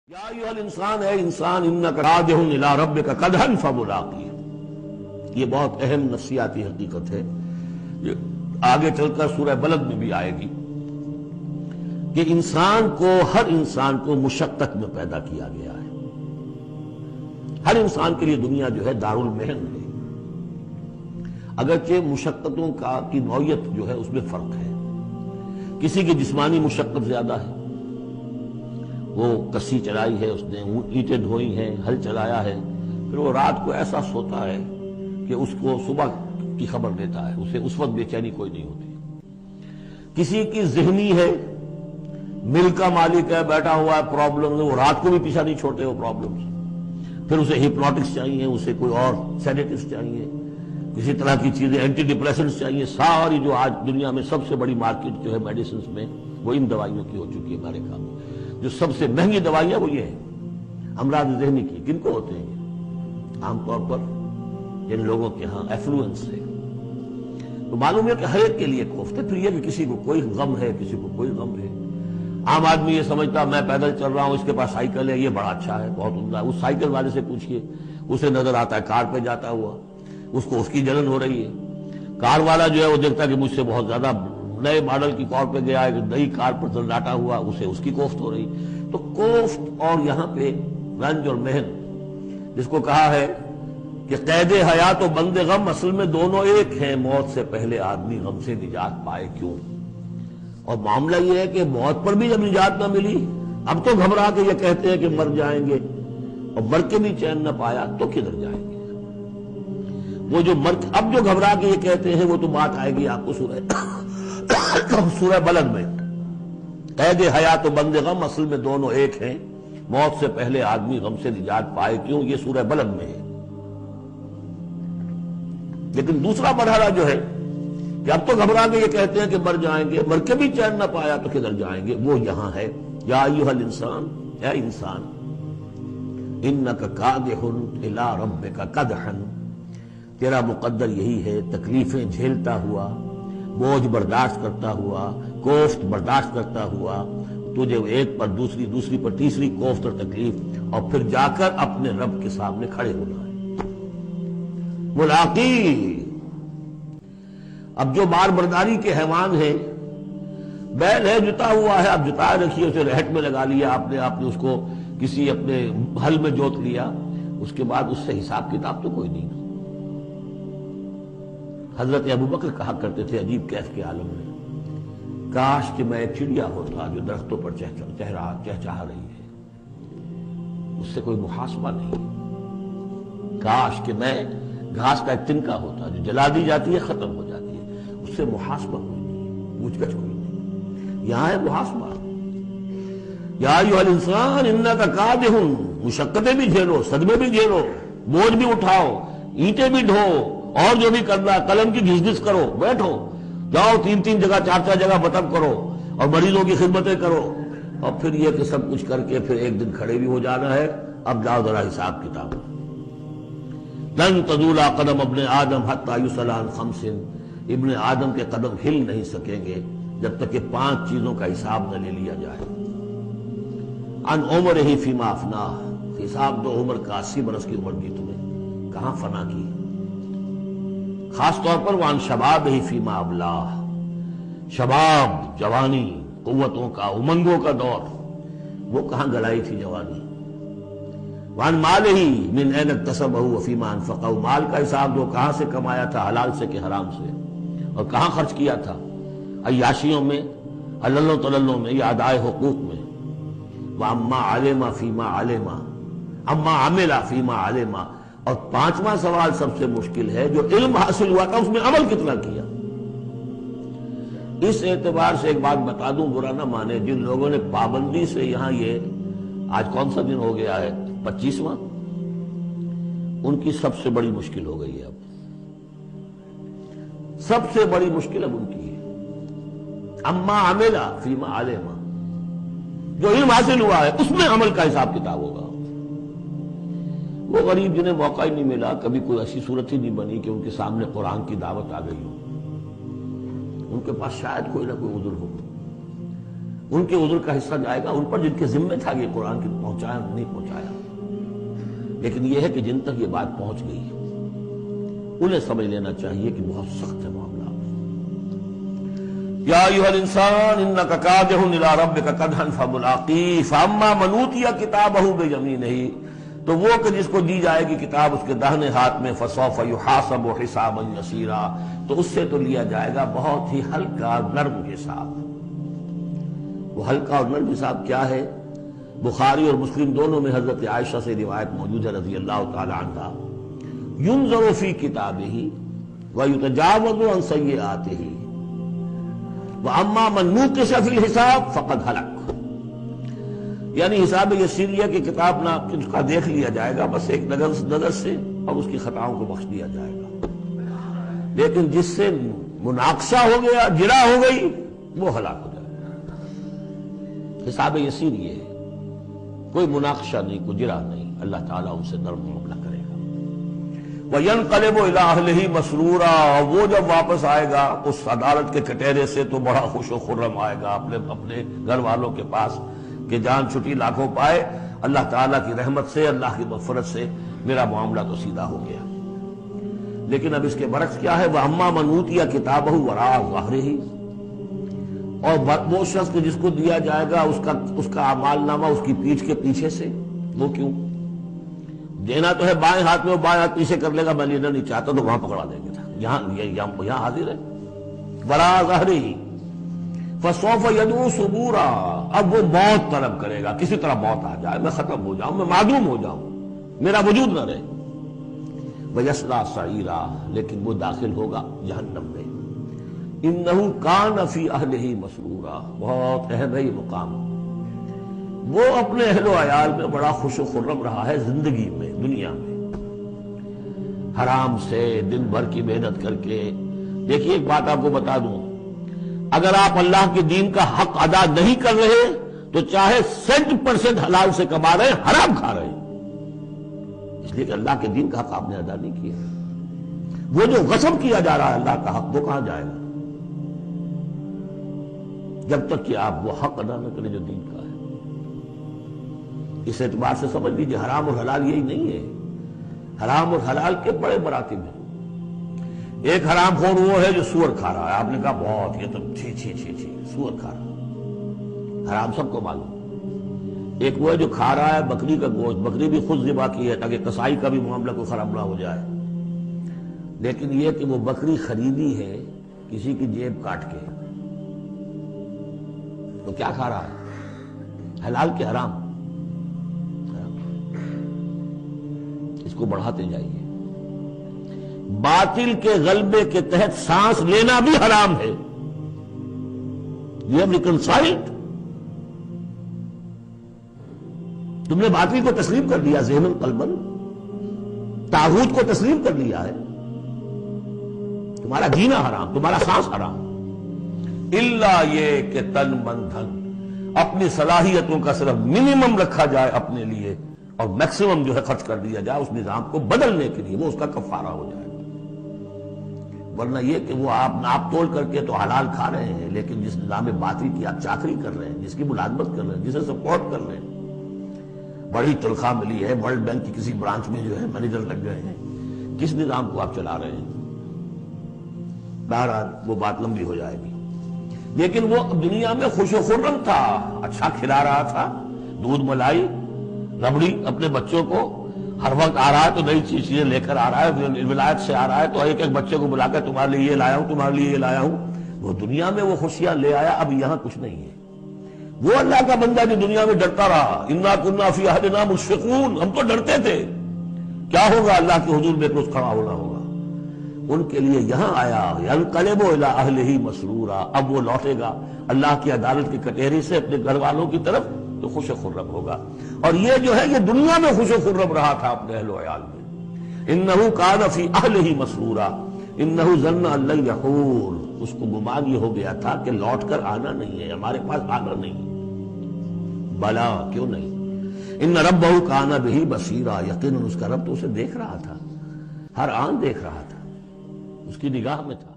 یا ایھا الانسان، اے انسان، انک راجع الی ربک قدحا فملاقیہ۔ یہ بہت اہم نفسیاتی حقیقت ہے، یہ آگے چل کر سورہ بلد میں بھی آئے گی کہ ہر انسان کو مشقت میں پیدا کیا گیا ہے۔ ہر انسان کے لیے دنیا جو ہے دارالمحن ہے، اگرچہ مشقتوں کی نوعیت جو ہے اس میں فرق ہے۔ کسی کی جسمانی مشقت زیادہ ہے، وہ کسی چلائی ہے، اس نے اینٹیں ڈھوئی ہیں، ہل چلایا ہے، پھر وہ رات کو ایسا سوتا ہے کہ اس کو صبح کی خبر دیتا ہے، اسے اس وقت بے چینی کوئی نہیں ہوتی۔ کسی کی ذہنی ہے، مل کا مالک ہے، بیٹھا ہوا ہے، پرابلم ہے، وہ رات کو بھی پیچھا نہیں چھوڑتے وہ پرابلمز۔ پھر اسے ہپنوٹکس چاہیے، اسے کوئی اور سیڈیٹس چاہیے، کسی طرح کی چیزیں، اینٹی ڈپریسنٹس چاہیے۔ ساری جو آج دنیا میں سب سے بڑی مارکیٹ جو ہے میڈیسنز میں، وہ ان دوائیوں کی ہو چکی ہے امریکہ میں۔ جو سب سے مہنگی دوائیاں وہ یہ ہیں امراض ذہنی کی۔ کن کو ہوتے ہیں یہ؟ عام طور پر جن لوگوں کے ہاں ایفلوئنس ہے۔ تو معلوم ہے کہ ہر ایک کے لیے کوفت ہے۔ پھر یہ کہ کسی کو کوئی غم ہے، کسی کو کوئی غم ہے۔ عام آدمی یہ سمجھتا میں پیدل چل رہا ہوں، اس کے پاس سائیکل ہے، یہ بڑا اچھا ہے، بہت عمدہ ہے۔ اس سائیکل والے سے پوچھئے، اسے نظر آتا ہے کار پہ جاتا ہوا، اس کو اس کی جلن ہو رہی ہے۔ کار والا جو ہے وہ دیکھتا ہے کہ مجھ سے بہت زیادہ نئے ماڈل کی کار پہ گیا ہے، کہ نئی کار پر ڈاٹا ہوا، اسے اس کی کوفت ہو رہی۔ تو کوفت اور یہاں پہ رنج اور محن، جس کو کہا ہے کہ قید حیات و بند غم اصل میں دونوں ایک ہیں، موت سے پہلے آدمی غم سے نجات پائے کیوں؟ اور معاملہ یہ ہے کہ موت پر بھی جب نجات نہ ملی، اب تو گھبرا کے یہ کہتے ہیں کہ مر جائیں گے، اور مر کے بھی چین نہ پایا تو کدھر جائیں گے؟ وہ جو اب جو گھبرا کے یہ کہتے ہیں، وہ تو بات آئے گی آپ کو سورہ بلد میں۔ قید حیات و بند غم اصل میں دونوں ایک ہیں، موت سے پہلے آدمی غم سے نجات پائے کیوں؟ یہ سورہ بلد میں ہے۔ لیکن دوسرا مرحلہ جو ہے کہ اب تو گھبرا کے یہ کہتے ہیں کہ مر جائیں گے، مر کے بھی چین نہ پایا تو کدھر جائیں گے، وہ یہاں ہے۔ یا ایھا الانسان، اے انسان، انک کادح الی ربک قدحا، تیرا مقدر یہی ہے، تکلیفیں جھیلتا ہوا، بوجھ برداشت کرتا ہوا، کوفت برداشت کرتا ہوا، تجھے ایک پر دوسری، دوسری پر تیسری کوفت اور تکلیف، اور پھر جا کر اپنے رب کے سامنے کھڑے ہونا ہے۔ ملاقی، اب جو بار برداری کے حیوان ہیں، بیل ہے جتا ہوا ہے، اب جتائے رکھیے، اسے رہٹ میں لگا لیا آپ نے اس کو کسی اپنے ہل میں جوت لیا، اس کے بعد اس سے حساب کتاب تو کوئی نہیں۔ حضرت ابوبکر کہا کرتے تھے عجیب کیف کے عالم میں، کاش کہ میں ایک چڑیا ہوتا جو درختوں پر چہچہا رہی ہے، اس سے کوئی محاسبہ نہیں۔ کاش کہ میں گھاس کا ایک تنکا ہوتا جو جلا دی جاتی ہے، ختم ہو جاتی ہے، اس سے محاسبہ کوئی نہیں، پوچھ گچھ کوئی نہیں۔ یہاں ہے محاسبہ۔ یا ایھا الانسان انک کادح، مشقتیں بھی جھیلو، صدمے بھی جھیلو، بوجھ بھی اٹھاؤ، اینٹیں بھی ڈھو، اور جو بھی کرنا ہے، قلم کی گھس گھس کرو، بیٹھو، جاؤ 3 جگہ 4 جگہ بطب کرو، اور مریضوں کی خدمتیں کرو، اور پھر یہ کہ سب کچھ کر کے پھر ایک دن کھڑے بھی ہو جانا ہے۔ اب جاؤ ذرا حساب کتاب۔ لن تزول قدم ابن آدم حتی یسأل عن 5، ابن آدم کے قدم ہل نہیں سکیں گے جب تک کہ 5 چیزوں کا حساب نہ لے لیا جائے۔ عن عمرہ فیما افناہ، حساب دو عمر کا، 80 برس کی عمر دی تمہیں، کہاں فنا کی؟ خاص طور پر وان شباب ہی فیما ابلاہ، شباب، جوانی، قوتوں کا، امنگوں کا دور، وہ کہاں گلائی تھی جوانی؟ وان مال ہی من این اکتسبہ وفیما انفقہ، مال کا حساب دو، کہاں سے کمایا تھا، حلال سے کہ حرام سے، اور کہاں خرچ کیا تھا، عیاشیوں میں، عللوں تللوں میں، یا ادائے حقوق میں۔ واما علم فیما علم، اما عمل فیما علم، اور 5واں سوال سب سے مشکل ہے، جو علم حاصل ہوا تھا اس میں عمل کتنا کیا؟ اس اعتبار سے ایک بات بتا دوں، برا نہ مانے، جن لوگوں نے پابندی سے یہاں یہ آج کون سا دن ہو گیا ہے، 25واں، ان کی سب سے بڑی مشکل ہو گئی ہے۔ اب سب سے بڑی مشکل اب ان کی ہے۔ اما عمل فیما علم، جو علم حاصل ہوا ہے اس میں عمل کا حساب کتاب ہوگا۔ وہ غریب جنہیں موقع ہی نہیں ملا، کبھی کوئی ایسی صورت ہی نہیں بنی کہ ان کے سامنے قرآن کی دعوت آ گئی ہو، ان کے پاس شاید کوئی نہ کوئی عذر ہو۔ ان کے عذر کا حصہ جائے گا ان پر جن کے ذمہ تھا کہ قرآن کی پہنچایا نہیں پہنچایا. لیکن یہ ہے کہ جن تک یہ بات پہنچ گئی انہیں سمجھ لینا چاہیے کہ بہت سخت ہے معاملہ. یا ایھا الانسان انک کادح الی ربک کدحا فملاقیہ فاما من اوتی کتابہ بیمینہ، تو وہ کہ جس کو دی جائے گی کتاب اس کے داہنے ہاتھ میں فسوف یحاسب حسابا یسیرا، تو اس سے تو لیا جائے گا بہت ہی ہلکا اور نرم حساب. وہ ہلکا اور نرم حساب کیا ہے؟ بخاری اور مسلم دونوں میں حضرت عائشہ سے روایت موجود ہے رضی اللہ تعالی عنہا، ینظر فی کتابہ ویتجاوز عن سیئاتہ وَأَمَّا مَن نُوقِشَ فِي الْحِسَابِ فَقَدْ هَلَكَ. یعنی حساب یسیریہ کی کتاب نہ اس کا دیکھ لیا جائے گا بس ایک نظر سے اور اس کی خطاؤں کو بخش دیا جائے گا. لیکن جس سے مناقشہ ہو گیا، جرا ہو گئی، وہ ہلاک ہو جائے گا. حساب یسیر یہ ہے، کوئی مناقشہ نہیں، کوئی جرا نہیں. اللہ تعالیٰ ان سے نرم معاملہ کرے گا. وَيَنْقَلِبُ إِلَىٰ أَهْلِهِ مَسْرُورًا، وہ جب واپس آئے گا اس عدالت کے کٹہرے سے تو بڑا خوش و خرم آئے گا اپنے گھر والوں کے پاس کہ جان چھٹی لاکھوں پائے، اللہ تعالیٰ کی رحمت سے، اللہ کی مغفرت سے میرا معاملہ تو سیدھا ہو گیا. لیکن اب اس کے برعکس کیا ہے؟ وَأَمَّا مَنْ أُوتِیَ کِتَابَهُ وَرَاءَ ظَهْرِهِ، اور وہ شخص کہ جس کو دیا جائے گا اس کا اعمال نامہ اس کی پیٹھ کے پیچھے سے. وہ کیوں؟ دینا تو ہے بائیں ہاتھ میں، وہ بائیں ہاتھ پیچھے کر لے گا، میں لینا نہیں چاہتا تو وہاں پکڑا دیں گے. یہاں حاضر ہے وراء ظہرہ فسوف یدعو ثبورا، اب وہ موت طلب کرے گا، کسی طرح موت آ جائے، میں ختم ہو جاؤں، میں معدوم ہو جاؤں، میرا وجود نہ رہے. ویصلی سعیرا، لیکن وہ داخل ہوگا جہنم میں. انہ کان فی اہلہ مسرورا، بہت اہم ہے یہ مقام. وہ اپنے اہل و عیال میں بڑا خوش و خرم رہا ہے زندگی میں، دنیا میں، حرام سے دن بھر کی محنت کر کے. دیکھیے ایک بات آپ کو بتا دوں، اگر آپ اللہ کے دین کا حق ادا نہیں کر رہے تو چاہے 100% حلال سے کما رہے ہیں، حرام کھا رہے ہیں، اس لیے کہ اللہ کے دین کا حق آپ نے ادا نہیں کیا. وہ جو غصب کیا جا رہا ہے اللہ کا حق، وہ کہاں جائے گا جب تک کہ آپ وہ حق ادا نہ کریں جو دین کا ہے. اس اعتبار سے سمجھ لیجیے حرام اور حلال یہی نہیں ہے، حرام اور حلال کے بڑے مراتب ہیں. ایک حرام خور وہ ہے جو سور کھا رہا ہے، آپ نے کہا بہت یہ تو چھی چھی چھی چھی سور کھا رہا، حرام سب کو معلوم. ایک وہ ہے جو کھا رہا ہے بکری کا گوشت، بکری بھی خود ذبح کی ہے تاکہ کسائی کا بھی معاملہ کو خراب نہ ہو جائے. لیکن یہ کہ وہ بکری خریدی ہے کسی کی جیب کاٹ کے، تو کیا کھا رہا ہے؟ حلال کے حرام. اس کو بڑھاتے جائیے. باطل کے غلبے کے تحت سانس لینا بھی حرام ہے. یہ ریکنسائلڈ، تم نے باطل کو تسلیم کر لیا، ذہن قلبن طاغوت کو تسلیم کر لیا ہے. تمہارا جینا حرام، تمہارا سانس حرام. الا یہ کہ تن من دھن، اپنی صلاحیتوں کا صرف منیمم رکھا جائے اپنے لیے اور میکسیمم جو ہے خرچ کر دیا جائے اس نظام کو بدلنے کے لیے، وہ اس کا کفارہ ہو جائے. ورنہ یہ کہ وہ آپ ناپ تول کر کے تو حلال کھا رہے ہیں، لیکن جس نظام باطل کی آپ چاکری کر رہے ہیں، جس کی ملازمت کر رہے ہیں، جسے سپورٹ کر رہے ہیں، بڑی تنخواہ ملی ہے، ورلڈ بینک کی کسی برانچ میں جو ہے مینیجر لگ گئے ہیں، کس نظام کو آپ چلا رہے ہیں؟ بہرحال وہ بات لمبی ہو جائے گی. لیکن وہ دنیا میں خوش و خرم تھا، اچھا کھلا رہا تھا، دودھ ملائی ربڑی اپنے بچوں کو، ہر وقت آ رہا ہے تو نئی چیزیں لے کر آ رہا ہے، ولایت سے آ رہا ہے تو ایک ایک بچے کو بلا کر تمہارے لیے یہ لایا ہوں، تمہارے لیے یہ لایا ہوں. وہ دنیا میں وہ خوشیاں لے آیا، اب یہاں کچھ نہیں ہے. وہ اللہ کا بندہ جو دنیا میں ڈرتا رہا، انا کنا فی عہدنا مشفقون، ہم تو ڈرتے تھے کیا ہوگا اللہ کے حضور میں روز کھڑا ہونا ہوگا. ان کے لیے یہاں آیا ینقلب الی اہلہ مسرورا، اب وہ لوٹے گا اللہ کی عدالت کی کٹہری سے اپنے گھر والوں کی طرف تو خوش و خرم ہوگا. اور یہ جو ہے یہ دنیا میں خوش و خرم رہا تھا اپنے اہل و عیال میں. انہ کان فی اہلہ مسرورا انہ ظن ان لن یحور، اس کو گمان یہ ہو گیا تھا کہ لوٹ کر آنا نہیں ہے، ہمارے پاس آنا نہیں. بلا، کیوں نہیں؟ ان ربہ کان بہ بصیرا، یقیناً اس کا رب تو اسے دیکھ رہا تھا، ہر آن دیکھ رہا تھا، اس کی نگاہ میں تھا.